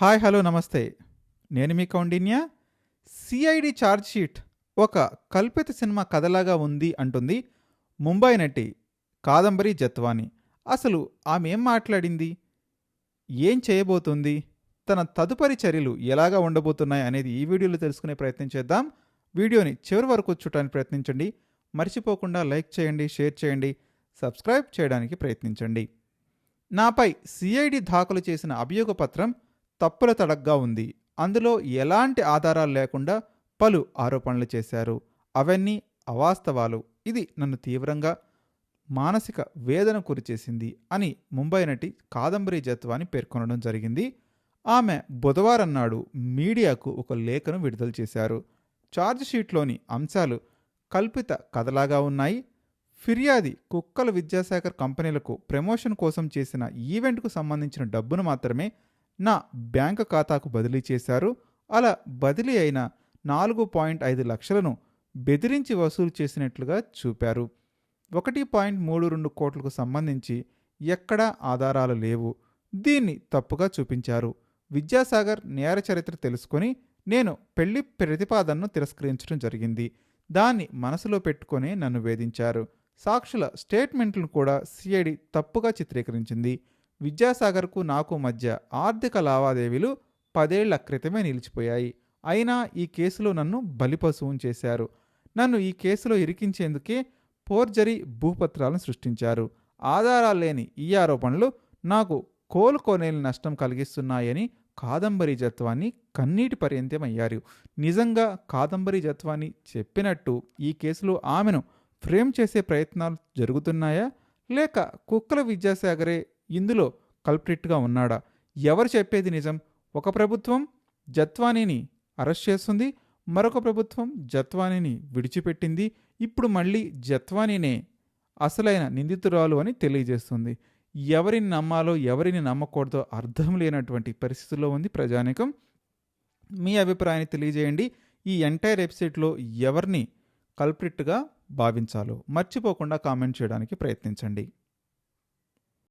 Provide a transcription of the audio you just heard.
Hi hello నమస్తే. నేను మీ Kaundinya. CID charge sheet ఒక కల్పిత సినిమా కథలాగా ఉంది అంటుంది ముంబై నటి కాదంబరి జత్వాని. అసలు ఆమె ఏం మాట్లాడింది, ఏం చేయబోతుంది, తన తదుపరి చర్యలు ఎలాగా ఉండబోతున్నాయి అనేది ఈ వీడియోలో తెలుసుకునే ప్రయత్నం చేద్దాం. వీడియోని చివరి వరకు చూడటానికి ప్రయత్నించండి. మర్చిపోకుండా లైక్ చేయండి, షేర్ చేయండి, సబ్స్క్రైబ్ చేయడానికి ప్రయత్నించండి. నాపై సిఐడి దాఖలు చేసిన అభియోగ పత్రం తప్పుల తడగ్గా ఉంది. అందులో ఎలాంటి ఆధారాలు లేకుండా పలు ఆరోపణలు చేశారు. అవన్నీ అవాస్తవాలు. ఇది నన్ను తీవ్రంగా మానసిక వేదన గురిచేసింది అని ముంబై నటి కాదంబరి జత్వాని పేర్కొనడం జరిగింది. ఆమె బుధవారం నాడు మీడియాకు ఒక లేఖను విడుదల చేశారు. ఛార్జ్ షీట్లోని అంశాలు కల్పిత కథలాగా ఉన్నాయి. ఫిర్యాది కుక్కల విద్యాసాగర్ కంపెనీలకు ప్రమోషన్ కోసం చేసిన ఈవెంట్కు సంబంధించిన డబ్బును మాత్రమే నా బ్యాంకు ఖాతాకు బదిలీ చేశారు. అలా బదిలీ అయిన 4.5 లక్షలను బెదిరించి వసూలు చేసినట్లుగా చూపారు. 1.32 కోట్లకు సంబంధించి ఎక్కడా ఆధారాలు లేవు. దీన్ని తప్పుగా చూపించారు. విద్యాసాగర్ నేర చరిత్ర తెలుసుకొని నేను పెళ్లి ప్రతిపాదనను తిరస్కరించడం జరిగింది. దాన్ని మనసులో పెట్టుకొని నన్ను వేధించారు. సాక్షుల స్టేట్మెంట్లను కూడా సిఐడి తప్పుగా చిత్రీకరించింది. విద్యాసాగర్కు నాకు మధ్య ఆర్థిక లావాదేవీలు 10 ఏళ్ల క్రితమే నిలిచిపోయాయి. అయినా ఈ కేసులో నన్ను బలిపశువును చేశారు. నన్ను ఈ కేసులో ఇరికించేందుకే ఫోర్జరీ భూపత్రాలను సృష్టించారు. ఆధారాలు లేని ఈ ఆరోపణలు నాకు కోలుకోలేని నష్టం కలిగిస్తున్నాయని కాదంబరి జత్వాని కన్నీటి పర్యంతమయ్యారు. నిజంగా కాదంబరి జత్వాని చెప్పినట్టు ఈ కేసులో ఆమెను ఫ్రేమ్ చేసే ప్రయత్నాలు జరుగుతున్నాయా, లేక కుక్కల విద్యాసాగరే ఇందులో కల్ప్రిట్గా ఉన్నాడా? ఎవరు చెప్పేది నిజం? ఒక ప్రభుత్వం జత్వానీని అరెస్ట్ చేస్తుంది, మరొక ప్రభుత్వం జత్వానీని విడిచిపెట్టింది. ఇప్పుడు మళ్ళీ జత్వానీనే అసలైన నిందితురాలు అని తెలియజేస్తుంది. ఎవరిని నమ్మాలో ఎవరిని నమ్మకూడదో అర్థం లేనటువంటి పరిస్థితుల్లో ఉంది ప్రజానీకం. మీ అభిప్రాయాన్ని తెలియజేయండి. ఈ ఎంటైర్ ఎపిసోడ్లో ఎవరిని కల్ప్రిట్గా భావించాలో మర్చిపోకుండా కామెంట్ చేయడానికి ప్రయత్నించండి.